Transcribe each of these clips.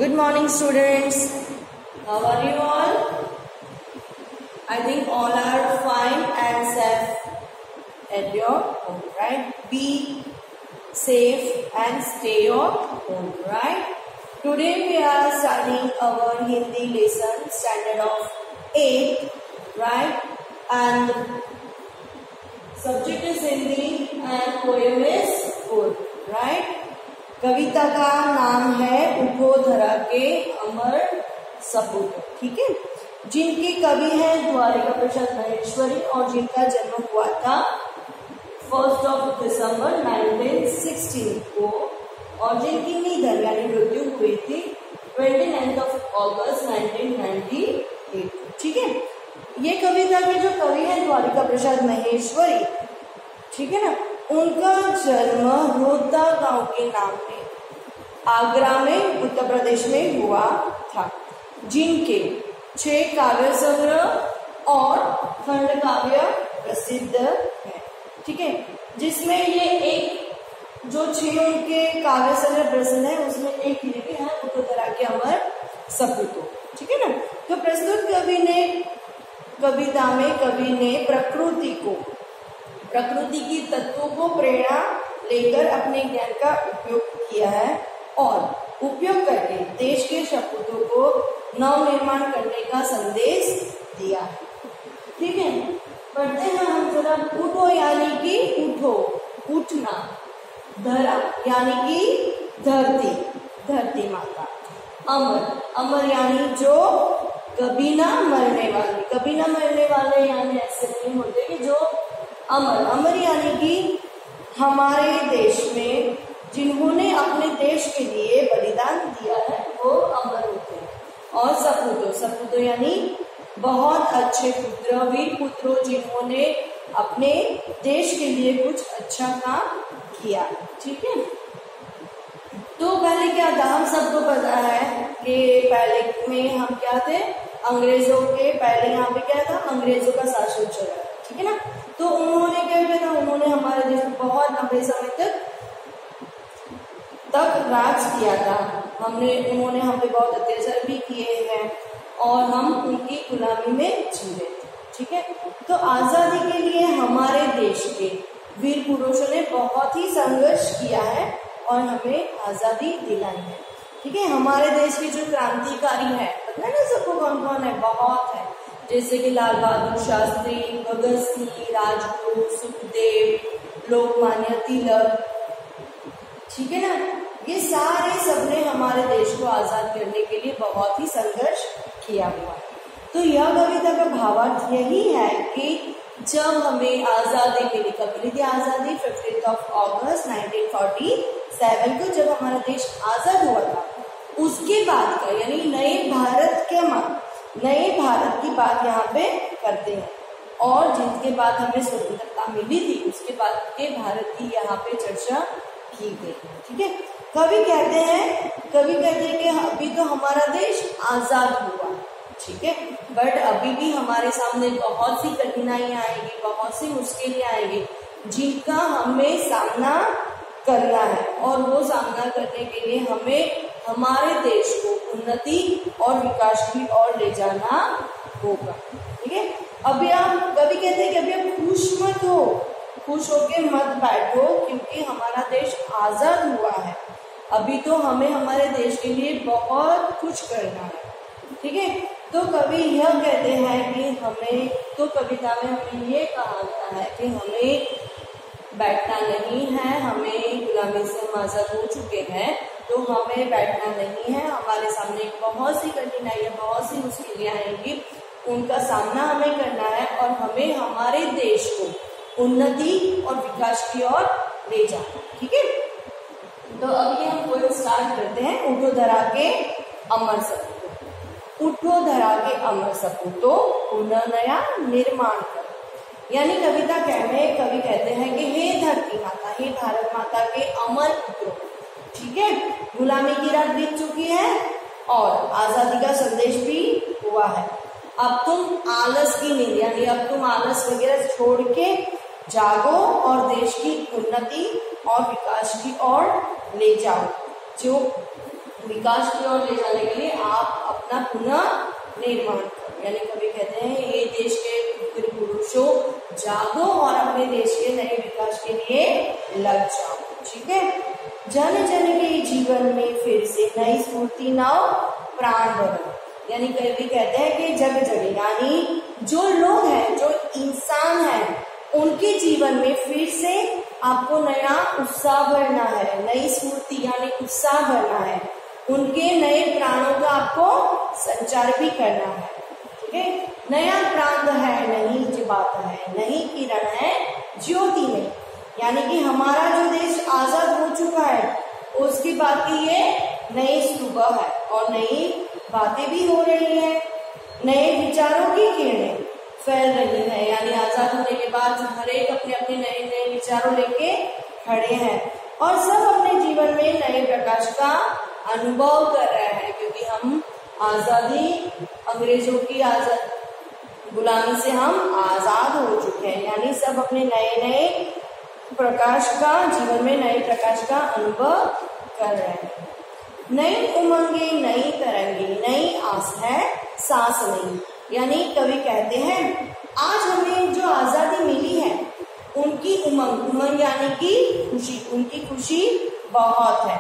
Good morning, students. How are you all? I think all are fine and safe at your home, right? Be safe and stay your home, right? Today we are studying our Hindi lesson, standard of 8, right? And subject is Hindi and poem is good, right? कविता का नाम है उठो धरा के अमर सपूत, ठीक है। जिनके कवि हैं द्वारिका प्रसाद महेश्वरी और जिनका जन्म हुआ था 1 दिसंबर 1916 को और जिनकी निधन यानी मृत्यु हुई थी 29 अगस्त 1998, ठीक है। ये कविता के जो कवि हैं द्वारिका प्रसाद महेश्वरी, ठीक है ना, उनका जन्म रोहता गांव के नाम में आगरा में उत्तर प्रदेश में हुआ था। जिनके 6 काव्य संग्रह और खंड काव्य प्रसिद्ध है, ठीक है। जिसमें ये एक जो 6 उनके काव्य संग्रह प्रसिद्ध है उसमें एक ये भी है उठो धरा के अमर सपूतो, ठीक है ना। तो प्रस्तुत कविता में कवि ने प्रकृति की तत्वों को प्रेरणा लेकर अपने ज्ञान का उपयोग किया है और उपयोग करके देश के सपूतों को नव निर्माण करने का संदेश दिया है, ठीक है। पढ़ते हैं हम जरा। उठो यानी कि उठो, उठना। धरा यानी कि धरती माता। अमर यानी जो कभी ना मरने वाले यानी ऐसे नहीं होते कि जो अमर यानी कि हमारे देश में जिन्होंने अपने देश के लिए बलिदान दिया है वो अमर होते हैं। और सपूतो यानी बहुत अच्छे पुत्र, वीर पुत्रों जिन्होंने अपने देश के लिए कुछ अच्छा काम किया, ठीक है। तो पहले क्या था, हम सबको पता है कि पहले में हम क्या थे, अंग्रेजों के पहले यहाँ पे क्या था, अंग्रेजों का शासन चला, ठीक है ना। तो उन्होंने क्या किया था, उन्होंने हमारे देश में बहुत लंबे समय तक राज किया था। उन्होंने हम पे बहुत अत्याचार भी किए हैं और हम उनकी गुलामी में जी रहे थे, ठीक है। तो आजादी के लिए हमारे देश के वीर पुरुषों ने बहुत ही संघर्ष किया है और हमें आजादी दिलाई है, ठीक है। हमारे देश के जो क्रांतिकारी है, पता है ना सबको कौन कौन है, बहुत है। जैसे कि लाल बहादुर शास्त्री, भगत सिंह, राजगुरु, सुखदेव, लोकमान्य तिलक, ठीक है ना। ये सारे सबने हमारे देश को आजाद करने के लिए बहुत ही संघर्ष किया हुआ है। तो यह कविता का भावार्थ यही है कि जब हमें आजादी मिली, कब मिली थी आजादी, 15 अगस्त 1947 को जब हमारा देश आजाद हुआ था, उसके बाद का यानी नए भारत की बात यहाँ पे करते हैं। और जिसके बाद हमें स्वतंत्रता मिली थी उसके बाद के भारत की यहाँ पे चर्चा की गई, ठीक है। कवि कहते हैं कि अभी तो हमारा देश आजाद हुआ, ठीक है, बट अभी भी हमारे सामने बहुत सी कठिनाइयां आएंगी, बहुत सी मुश्किलें आएंगी जिनका हमें सामना करना है और वो सामना करने के लिए हमें हमारे देश को उन्नति और विकास की ओर ले जाना होगा, ठीक है। कवि कहते हैं कि अभी आप खुश होके मत बैठो क्योंकि हमारा देश आजाद हुआ है। अभी तो हमें हमारे देश के लिए बहुत कुछ करना है, ठीक है। तो कवि यह कहते हैं कि कविता में हमें ये कहा गया है कि हमें बैठना नहीं है, हमें गुलामी से हम आजाद हो चुके हैं तो हमें बैठना नहीं है। हमारे सामने बहुत सी कठिनाइयां, बहुत सी मुश्किलें आएंगी, उनका सामना हमें करना है और हमें हमारे देश को उन्नति और विकास की ओर ले जाना, ठीक है। तो अभी हम पोएम स्टार्ट करते हैं। उठो धरा के अमर सपूतो। उठो धरा के अमर सपूतो, पुनः नया निर्माण करो। यानी कविता में कवि कहते हैं कि हे धरती माता, हे भारत माता के अमर पुत्रों, ठीक है, गुलामी की रात बीत चुकी है और आजादी का संदेश भी हुआ है। अब तुम आलस की नींद यानी अब तुम आलस वगैरह छोड़ के जागो और देश की उन्नति और विकास की ओर ले जाओ। जो विकास की ओर ले जाने के लिए आप अपना पुनः निर्माण करो। यानी कवि कहते हैं ये देश के उग्र पुरुषों जागो और अपने देश के नए विकास के लिए लग जाओ। ठीक है, जन जन के जीवन में फिर से नई स्फूर्ति नव प्राण भरो। यानी कवि कहते हैं कि जग जगे, यानी जो लोग हैं, जो इंसान है, उनके जीवन में फिर से आपको नया उत्साह भरना है, नई स्फूर्ति यानी उत्साह भरना है, उनके नए प्राणों का आपको संचार भी करना है। ठीक है, नया प्रांत है नहीं जिबात है, नहीं किरण है ज्योति में। यानी कि हमारा जो देश आजाद हो चुका है उसकी बाकी ये नई सुबह है और नई बातें भी हो रही है, नए विचारों की किरणें फैल रही है। यानी आजाद होने के बाद हर एक अपने अपने नए नए विचारों लेके खड़े हैं और सब अपने जीवन में नए प्रकाश का अनुभव कर रहे हैं, क्योंकि हम आजादी, अंग्रेजों की गुलामी से हम आजाद हो चुके हैं। यानी सब अपने नए नए प्रकाश का, जीवन में नए प्रकाश का अनुभव कर रहे हैं। नई उमंगे, नई तरंगे, नई आस है सांस नहीं। यानी कवि कहते हैं आज हमें जो आजादी मिली है उनकी उमंग यानी कि खुशी, उनकी खुशी बहुत है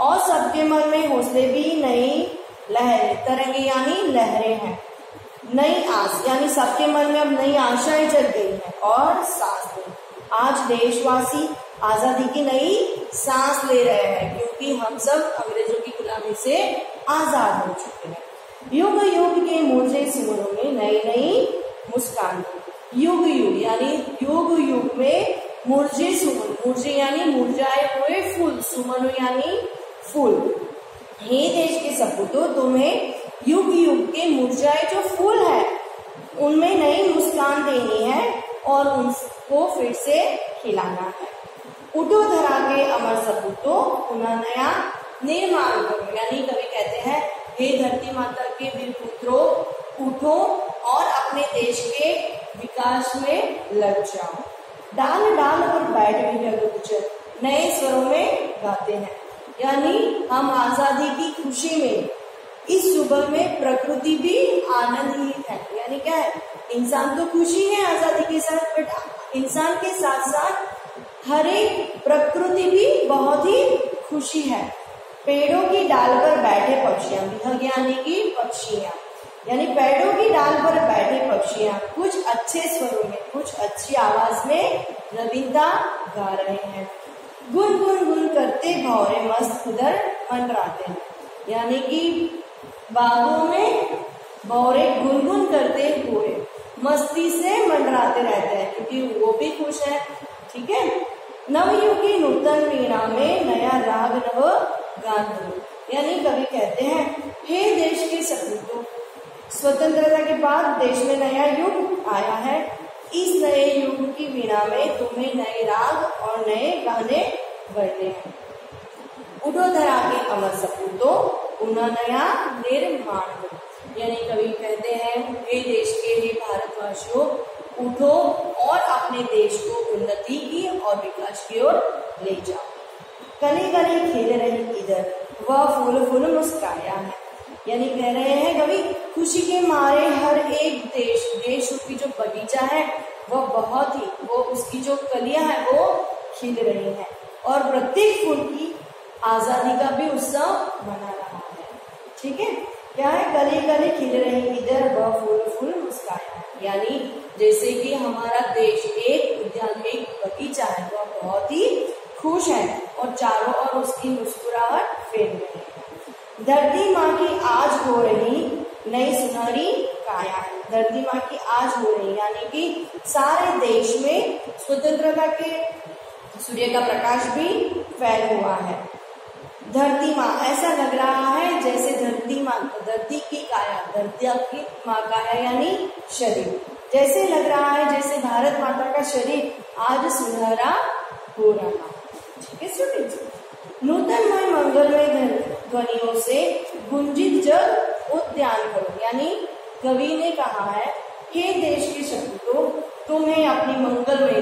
और सबके मन में हौसले भी नई लहरें, तरंगे यानी लहरें हैं। नई आस यानी सबके मन में अब नई आशाएं जग गई हैं और सांस ली। आज देशवासी आजादी की नई सांस ले रहे हैं, क्योंकि हम सब अंग्रेजों की गुलामी से आजाद हो चुके हैं। युग युग के मुरझे सुमनों में नई नई मुस्कान। युग युग यानी युग युग में मुरझे सुमन, मुरझे यानी मुरझाए हुए फूल, सुमन यानी फूल। हे देश के सपूतों, तुम्हें युग युग के मुरझाए जो फूल है उनमें नई मुस्कान देनी है और उनको फिर से खिलाना है। उठो धरा के अमर सपूतों, पुनः नया निर्माण करो। यानी कवि कहते हैं हे धरती माता के वीर पुत्रों, उठो और अपने देश के विकास में लग जाओ। डाल डाल पर बैठ भी नए स्वरों में गाते हैं। यानी हम आजादी की खुशी में इस सुबह में प्रकृति भी आनंदित है। यानी क्या है, इंसान तो खुशी है आजादी के साथ, बट इंसान के साथ साथ हर एक प्रकृति भी बहुत ही खुशी है। पेड़ों की डाल पर बैठे पक्षियां, विहग यानी कि पक्षियां, यानी पेड़ों की डाल पर बैठे पक्षियां कुछ अच्छे स्वरों में, कुछ अच्छी आवाज में नवीनता गा रहे हैं। गुन गुन गुन करते भौरे मस्त उधर मंडराते हैं। यानी कि बागों में भौरे गुनगुन करते हुए मस्ती से मंडराते रहते हैं, क्योंकि वो भी खुश है। ठीक है, नवयुग की नूतन वीणा में नया राग नव गान दो। यानी कवि कहते हैं हे देश के सपूतों, स्वतंत्रता के बाद देश में नया युग आया है। इस नए युग की वीणा में तुम्हें नए राग और नए गाने गढ़ने हैं। उठो धरा के अमर सपूतों, पुनः नया निर्माण करो। यानी कवि कहते हैं हे देश के, हे भारतवासियों, उठो और अपने देश को उन्नति की और विकास की ओर ले जाओ। कली कली खिल रही इधर, वह फूल फूल मुस्काया है। यानी कह रहे हैं कवि खुशी के मारे हर एक देश की जो बगीचा है वह बहुत ही, वो उसकी जो कलियां हैं वो खिल रही हैं और प्रत्येक फूल की आजादी का भी उत्सव मना रहा है। ठीक है, क्या है, कली कली खिल रही इधर, वह फूल फूल मुस्काया है। यानी जैसे कि हमारा देश एक उद्यान में एक बगीचा है, वह बहुत ही खुश है और चारों ओर उसकी मुस्कुराहट फैल रही है। धरती माँ की आज हो रही नई सुनहरी काया है। धरती माँ की आज हो रही यानी कि सारे देश में स्वतंत्रता के सूर्य का प्रकाश भी फैल हुआ है। धरती माँ, ऐसा लग रहा है जैसे धरती माँ, धरती की काया, धरती की माँ काया यानी शरीर, जैसे लग रहा है जैसे भारत माता का शरीर आज सुनहरा हो रहा है। ठीक है स्टूडेंट्स, नूतनमय मंगलमय ध्वनियों से गुंजित जग उद्यान करो। यानी कवि ने कहा है हे देश के सपूतों, तुम्हें अपनी मंगलमय,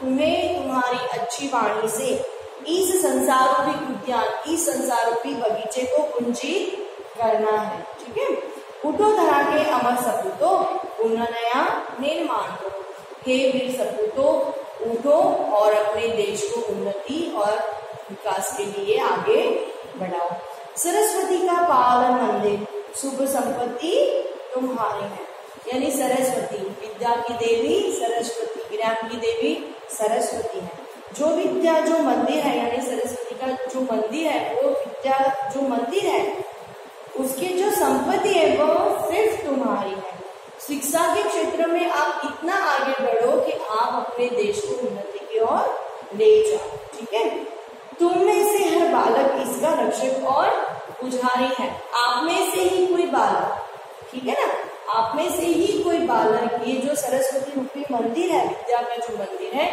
तुम्हें तुम्हारी अच्छी वाणी से इस संसारोपी उद्यान, इस संसारोपी बगीचे को कुंजित करना है। ठीक है, उठो धरा के अमर सपूतो, पुनः नया निर्माण करो। हे वीर सपूतो, उठो और अपने देश को उन्नति और विकास के लिए आगे बढ़ाओ। सरस्वती का पावन मंदिर, शुभ संपत्ति तुम्हारी है। यानी सरस्वती, विद्या की देवी सरस्वती, ज्ञान की देवी सरस्वती है। जो विद्या, जो मंदिर है, यानी सरस्वती का जो मंदिर है, वो विद्या जो मंदिर है, उसकी जो संपत्ति है वो सिर्फ तुम्हारी है। शिक्षा के क्षेत्र में आप इतना आगे बढ़ो कि आप अपने देश को उन्नति की ओर ले जाओ। ठीक है, तुम में से हर बालक इसका रक्षक और पुजारी है। आप में से ही कोई बालक, ठीक है ना, आप में से ही कोई बालक, ये जो सरस्वती रूपी मंदिर है, विद्या का जो मंदिर है,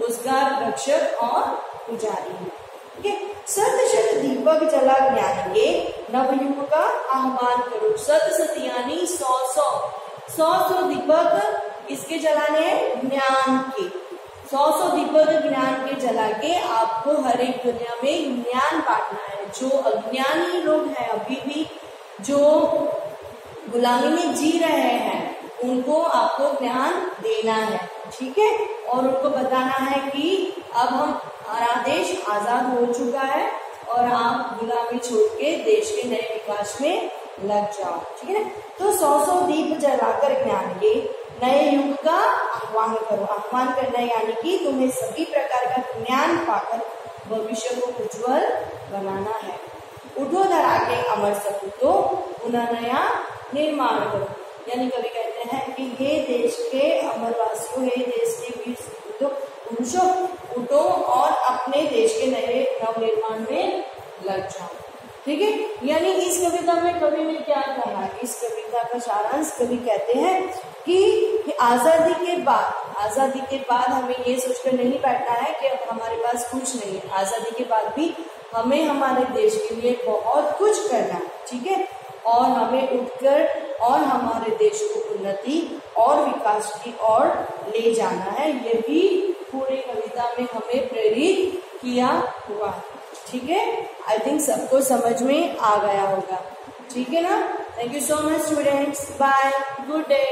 उसका रक्षक और पुजारी है। ठीक है, सत शत दीपक जला ज्ञान के, नवयुग का आह्वान करो। सत सत यानी 100 दीपक इसके जलाने हैं, ज्ञान के। 100 दीपक ज्ञान के जला के आपको हर एक दुनिया में ज्ञान बांटना है। जो अज्ञानी लोग हैं, अभी भी जो गुलामी में जी रहे हैं, उनको आपको ज्ञान देना है। ठीक है, और उनको बताना है कि अब हमारा देश आजाद हो चुका है और आप गुलामी छोड़ के देश के नए विकास में लग जाओ। ठीक है, तो 100 दीप जलाकर ज्ञान के नए युग का आह्वान करो। आह्वान करना यानी कि तुम्हें सभी प्रकार का ज्ञान पाकर भविष्य को उज्जवल बनाना है। उठो धरा के अमर सपूतो, पुनः नया निर्माण करो। यानी कभी कहते हैं कि हे देश के अमरवासियों, हे देश के वीर सपूतो, पुरुषों, उठो और अपने देश के नए नवनिर्माण में लग जाओ। ठीक है, यानी इस कविता में कवि ने क्या कहा, इस कविता का सारांश कवि कहते हैं कि आजादी के बाद हमें ये सोचकर नहीं बैठना है कि अब हमारे पास कुछ नहीं है। आजादी के बाद भी हमें हमारे देश के लिए बहुत कुछ करना है। ठीक है, और हमें उठकर और हमारे देश को उन्नति और विकास की ओर ले जाना है। यही पूरी कविता में हमें प्रेरित किया हुआ है। ठीक है, आई थिंक सबको समझ में आ गया होगा। ठीक है ना, thank you so much students, bye, good day.